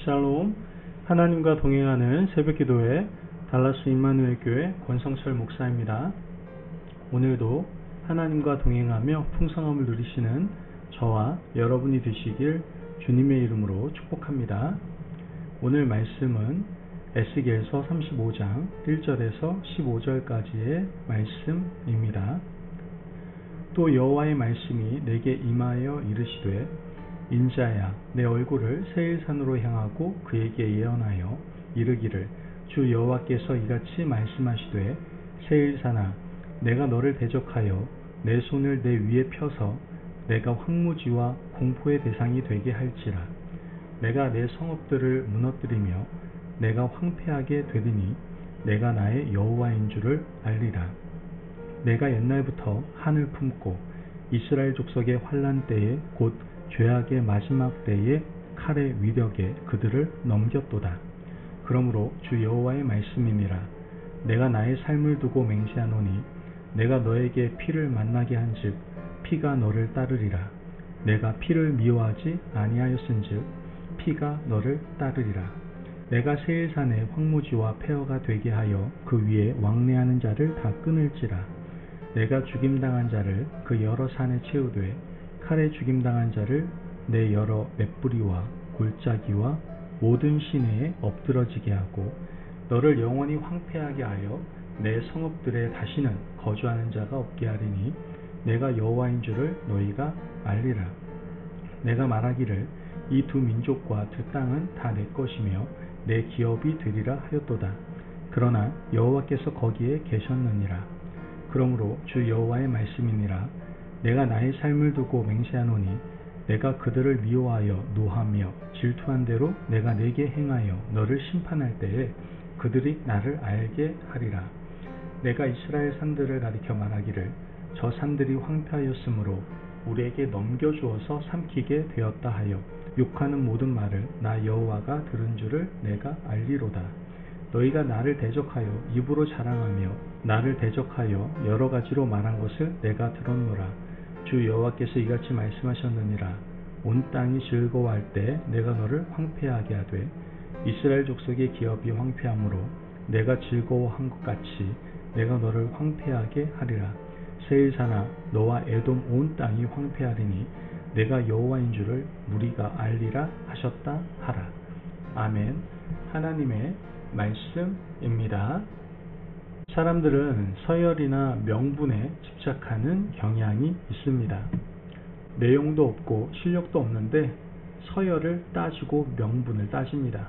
샬롬. 하나님과 동행하는 새벽기도회 달라스 임마누엘 교회 권성철 목사입니다. 오늘도 하나님과 동행하며 풍성함을 누리시는 저와 여러분이 되시길 주님의 이름으로 축복합니다. 오늘 말씀은 에스겔서 35장 1절에서 15절까지의 말씀입니다. 또 여호와의 말씀이 내게 임하여 이르시되, 인자야, 내 얼굴을 세일산으로 향하고 그에게 예언하여 이르기를, 주 여호와께서 이같이 말씀하시되, 세일산아, 내가 너를 대적하여 내 손을 내 위에 펴서 내가 황무지와 공포의 대상이 되게 할지라. 내가 내 성읍들을 무너뜨리며 내가 황폐하게 되리니 내가 나의 여호와인 줄을 알리라. 내가 옛날부터 한을 품고 이스라엘 족속의 환난 때에 곧 죄악의 마지막 때에 칼의 위력에 그들을 넘겼도다. 그러므로 주 여호와의 말씀이니라. 내가 나의 삶을 두고 맹세하노니 내가 너에게 피를 만나게 한즉 피가 너를 따르리라. 내가 피를 미워하지 아니하였은즉 피가 너를 따르리라. 내가 세일산의 황무지와 폐허가 되게 하여 그 위에 왕래하는 자를 다 끊을지라. 내가 죽임당한 자를 그 여러 산에 채우되 칼에 죽임당한 자를 내 여러 맷뿌리와 골짜기와 모든 시내에 엎드러지게 하고 너를 영원히 황폐하게 하여 내 성읍들에 다시는 거주하는 자가 없게 하리니 내가 여호와인 줄을 너희가 알리라. 내가 말하기를 이 두 민족과 두 땅은 다 내 것이며 내 기업이 되리라 하였도다. 그러나 여호와께서 거기에 계셨느니라. 그러므로 주 여호와의 말씀이니라. 내가 나의 삶을 두고 맹세하노니 내가 그들을 미워하여 노하며 질투한 대로 내가 내게 행하여 너를 심판할 때에 그들이 나를 알게 하리라. 내가 이스라엘 산들을 가리켜 말하기를, 저 산들이 황폐하였으므로 우리에게 넘겨주어서 삼키게 되었다 하여 욕하는 모든 말을 나 여호와가 들은 줄을 내가 알리로다. 너희가 나를 대적하여 입으로 자랑하며 나를 대적하여 여러 가지로 말한 것을 내가 들었노라. 주 여호와께서 이같이 말씀하셨느니라. 온 땅이 즐거워할 때 내가 너를 황폐하게 하되 이스라엘 족속의 기업이 황폐하므로 내가 즐거워한 것 같이 내가 너를 황폐하게 하리라. 세일산아, 너와 에돔 온 땅이 황폐하리니 내가 여호와인 줄을 무리가 알리라 하셨다 하라. 아멘. 하나님의 말씀입니다. 사람들은 서열이나 명분에 집착하는 경향이 있습니다. 내용도 없고 실력도 없는데 서열을 따지고 명분을 따집니다.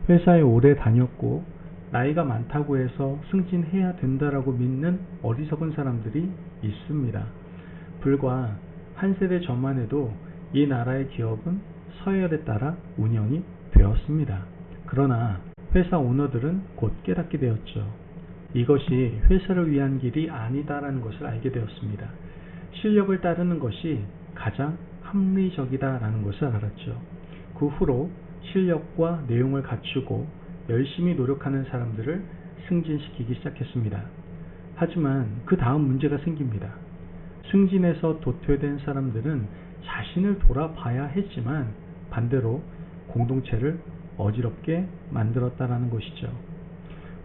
회사에 오래 다녔고 나이가 많다고 해서 승진해야 된다라고 믿는 어리석은 사람들이 있습니다. 불과 한 세대 전만 해도 이 나라의 기업은 서열에 따라 운영이 되었습니다. 그러나 회사 오너들은 곧 깨닫게 되었죠. 이것이 회사를 위한 길이 아니다라는 것을 알게 되었습니다. 실력을 따르는 것이 가장 합리적이다라는 것을 알았죠. 그 후로 실력과 내용을 갖추고 열심히 노력하는 사람들을 승진시키기 시작했습니다. 하지만 그 다음 문제가 생깁니다. 승진해서 도태된 사람들은 자신을 돌아봐야 했지만 반대로 공동체를 어지럽게 만들었다라는 것이죠.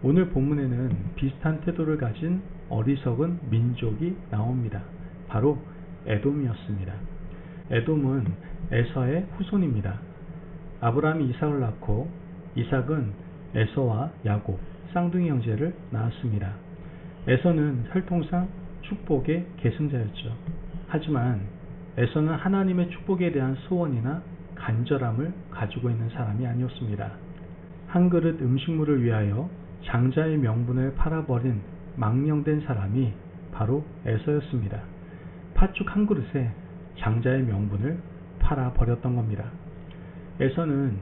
오늘 본문에는 비슷한 태도를 가진 어리석은 민족이 나옵니다. 바로 에돔이었습니다. 에돔은 에서의 후손입니다. 아브라함이 이삭을 낳고 이삭은 에서와 야곱, 쌍둥이 형제를 낳았습니다. 에서는 혈통상 축복의 계승자였죠. 하지만 에서는 하나님의 축복에 대한 소원이나 간절함을 가지고 있는 사람이 아니었습니다. 한 그릇 음식물을 위하여 장자의 명분을 팔아버린 망령된 사람이 바로 에서였습니다. 팥죽 한 그릇에 장자의 명분을 팔아버렸던 겁니다. 에서는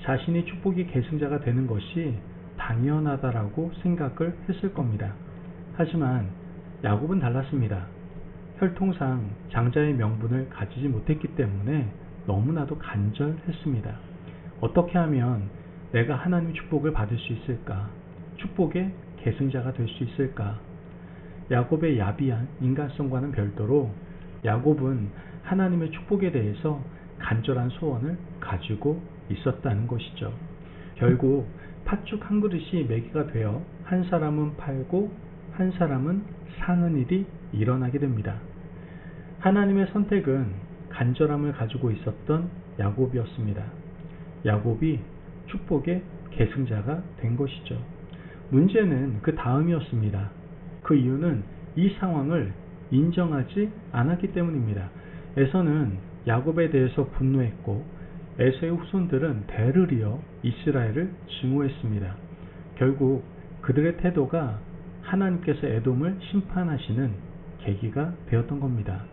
자신이 축복의 계승자가 되는 것이 당연하다라고 생각을 했을 겁니다. 하지만 야곱은 달랐습니다. 혈통상 장자의 명분을 가지지 못했기 때문에 너무나도 간절했습니다. 어떻게 하면 내가 하나님의 축복을 받을 수 있을까? 축복의 계승자가 될 수 있을까? 야곱의 야비한 인간성과는 별도로 야곱은 하나님의 축복에 대해서 간절한 소원을 가지고 있었다는 것이죠. 결국 팥죽 한 그릇이 매개가 되어 한 사람은 팔고 한 사람은 사는 일이 일어나게 됩니다. 하나님의 선택은 간절함을 가지고 있었던 야곱이었습니다. 야곱이 축복의 계승자가 된 것이죠. 문제는 그 다음이었습니다. 그 이유는 이 상황을 인정하지 않았기 때문입니다. 에서는 야곱에 대해서 분노했고 에서의 후손들은 대를 이어 이스라엘을 증오했습니다. 결국 그들의 태도가 하나님께서 에돔을 심판하시는 계기가 되었던 겁니다.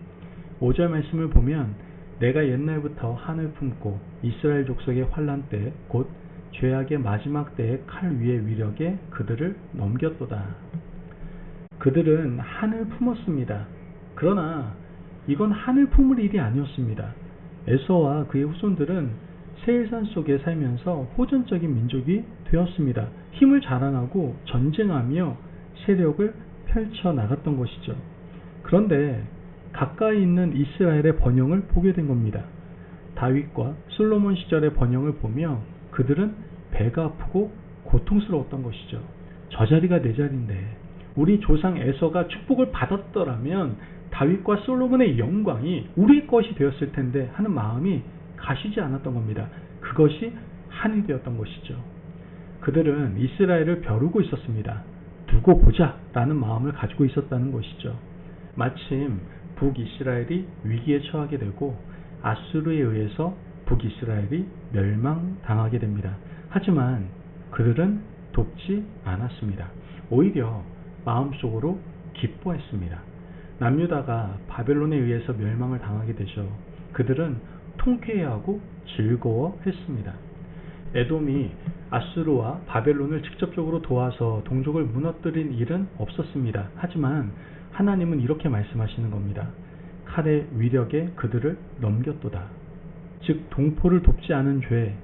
5절 말씀을 보면 내가 옛날부터 한을 품고 이스라엘 족속의 환난 때 곧 죄악의 마지막 때의 칼 위의 위력에 그들을 넘겼도다. 그들은 한을 품었습니다. 그러나 이건 한을 품을 일이 아니었습니다. 에서와 그의 후손들은 세일산 속에 살면서 호전적인 민족이 되었습니다. 힘을 자랑하고 전쟁하며 세력을 펼쳐나갔던 것이죠. 그런데 가까이 있는 이스라엘의 번영을 보게 된 겁니다. 다윗과 솔로몬 시절의 번영을 보며 그들은 배가 아프고 고통스러웠던 것이죠. 저 자리가 내 자리인데 우리 조상 에서가 축복을 받았더라면 다윗과 솔로몬의 영광이 우리 것이 되었을 텐데 하는 마음이 가시지 않았던 겁니다. 그것이 한이 되었던 것이죠. 그들은 이스라엘을 벼르고 있었습니다. 두고 보자 라는 마음을 가지고 있었다는 것이죠. 마침 북이스라엘이 위기에 처하게 되고 아수르에 의해서 북이스라엘이 멸망당하게 됩니다. 하지만 그들은 돕지 않았습니다. 오히려 마음속으로 기뻐했습니다. 남유다가 바벨론에 의해서 멸망을 당하게 되죠. 그들은 통쾌해하고 즐거워했습니다. 에돔이 아수르와 바벨론을 직접적으로 도와서 동족을 무너뜨린 일은 없었습니다. 하지만 하나님은 이렇게 말씀하시는 겁니다. 칼의 위력에 그들을 넘겼도다. 즉 동포를 돕지 않은 죄,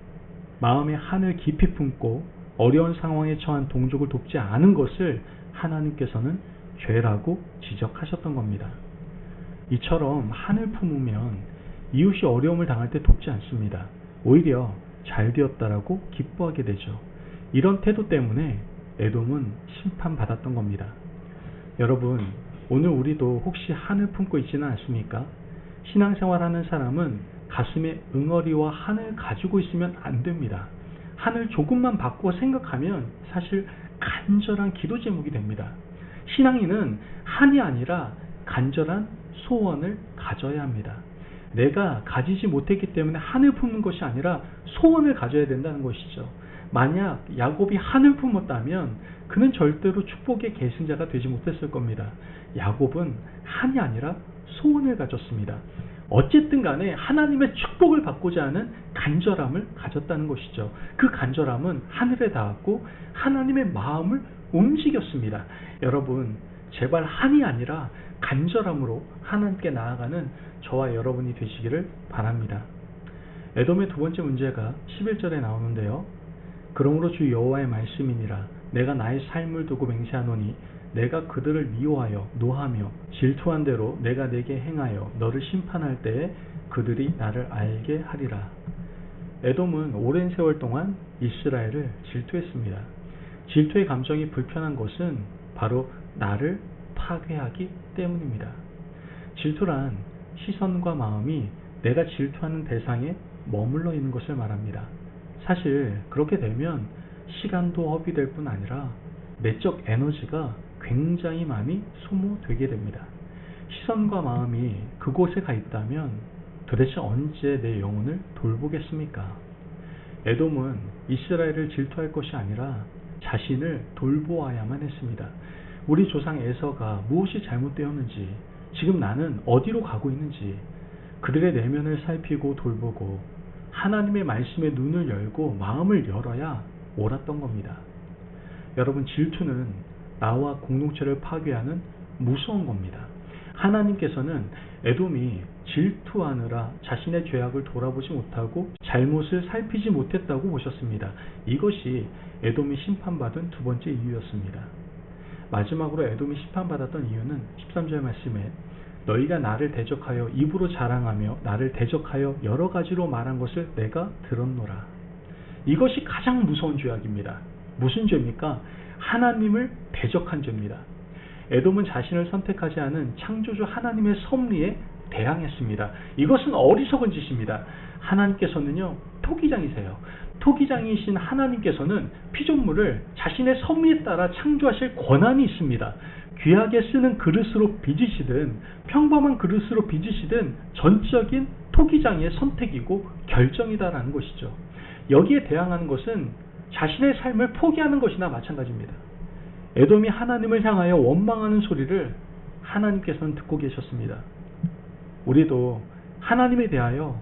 마음의 한을 깊이 품고 어려운 상황에 처한 동족을 돕지 않은 것을 하나님께서는 죄라고 지적하셨던 겁니다. 이처럼 한을 품으면 이웃이 어려움을 당할 때 돕지 않습니다. 오히려 잘 되었다라고 기뻐하게 되죠. 이런 태도 때문에 에돔은 심판받았던 겁니다. 여러분, 오늘 우리도 혹시 한을 품고 있지는 않습니까? 신앙생활하는 사람은 가슴에 응어리와 한을 가지고 있으면 안 됩니다. 한을 조금만 바꾸어 생각하면 사실 간절한 기도 제목이 됩니다. 신앙인은 한이 아니라 간절한 소원을 가져야 합니다. 내가 가지지 못했기 때문에 한을 품는 것이 아니라 소원을 가져야 된다는 것이죠. 만약 야곱이 한을 품었다면 그는 절대로 축복의 계승자가 되지 못했을 겁니다. 야곱은 한이 아니라 소원을 가졌습니다. 어쨌든 간에 하나님의 축복을 받고자 하는 간절함을 가졌다는 것이죠. 그 간절함은 하늘에 닿았고 하나님의 마음을 움직였습니다. 여러분, 제발 한이 아니라 간절함으로 하나님께 나아가는 저와 여러분이 되시기를 바랍니다. 에돔의 두 번째 문제가 11절에 나오는데요. 그러므로 주 여호와의 말씀이니라. 내가 나의 삶을 두고 맹세하노니 내가 그들을 미워하여 노하며 질투한 대로 내가 내게 행하여 너를 심판할 때에 그들이 나를 알게 하리라. 에돔은 오랜 세월 동안 이스라엘을 질투했습니다. 질투의 감정이 불편한 것은 바로 나를 파괴하기 때문입니다. 질투란 시선과 마음이 내가 질투하는 대상에 머물러 있는 것을 말합니다. 사실 그렇게 되면 시간도 허비될 뿐 아니라 내적 에너지가 굉장히 많이 소모되게 됩니다. 시선과 마음이 그곳에 가 있다면 도대체 언제 내 영혼을 돌보겠습니까? 에돔은 이스라엘을 질투할 것이 아니라 자신을 돌보아야만 했습니다. 우리 조상 에서가 무엇이 잘못되었는지, 지금 나는 어디로 가고 있는지 그들의 내면을 살피고 돌보고 하나님의 말씀에 눈을 열고 마음을 열어야 옳았던 겁니다. 여러분, 질투는 나와 공동체를 파괴하는 무서운 겁니다. 하나님께서는 에돔이 질투하느라 자신의 죄악을 돌아보지 못하고 잘못을 살피지 못했다고 보셨습니다. 이것이 에돔이 심판받은 두 번째 이유였습니다. 마지막으로 에돔이 심판받았던 이유는 13절 말씀에 너희가 나를 대적하여 입으로 자랑하며 나를 대적하여 여러 가지로 말한 것을 내가 들었노라. 이것이 가장 무서운 죄악입니다. 무슨 죄입니까? 하나님을 대적한 죄입니다. 에돔은 자신을 선택하지 않은 창조주 하나님의 섭리에 대항했습니다. 이것은 어리석은 짓입니다. 하나님께서는요, 토기장이세요. 토기장이신 하나님께서는 피조물을 자신의 섭리에 따라 창조하실 권한이 있습니다. 귀하게 쓰는 그릇으로 빚으시든 평범한 그릇으로 빚으시든 전적인 토기장의 선택이고 결정이다라는 것이죠. 여기에 대항하는 것은 자신의 삶을 포기하는 것이나 마찬가지입니다. 에돔이 하나님을 향하여 원망하는 소리를 하나님께서는 듣고 계셨습니다. 우리도 하나님에 대하여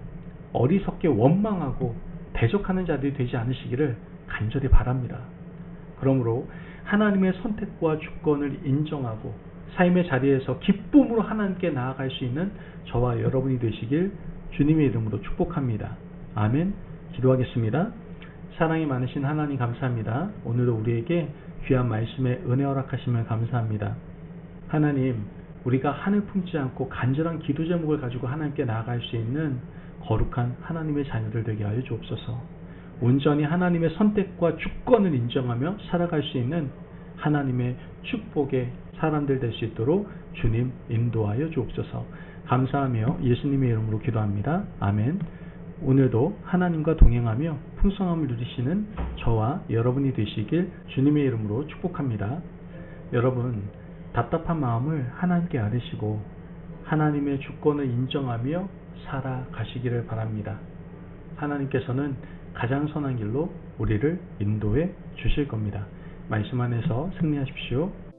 어리석게 원망하고 대적하는 자들이 되지 않으시기를 간절히 바랍니다. 그러므로 하나님의 선택과 주권을 인정하고 삶의 자리에서 기쁨으로 하나님께 나아갈 수 있는 저와 여러분이 되시길 주님의 이름으로 축복합니다. 아멘. 기도하겠습니다. 사랑이 많으신 하나님 감사합니다. 오늘도 우리에게 귀한 말씀에 은혜 허락하시면 감사합니다. 하나님, 우리가 하늘 품지 않고 간절한 기도 제목을 가지고 하나님께 나아갈 수 있는 거룩한 하나님의 자녀들 되게 하여 주옵소서. 온전히 하나님의 선택과 주권을 인정하며 살아갈 수 있는 하나님의 축복의 사람들 될 수 있도록 주님 인도하여 주옵소서. 감사하며 예수님의 이름으로 기도합니다. 아멘. 오늘도 하나님과 동행하며 풍성함을 누리시는 저와 여러분이 되시길 주님의 이름으로 축복합니다. 여러분, 답답한 마음을 하나님께 아뢰시고 하나님의 주권을 인정하며 살아가시기를 바랍니다. 하나님께서는 가장 선한 길로 우리를 인도해 주실 겁니다. 말씀 안에서 승리하십시오.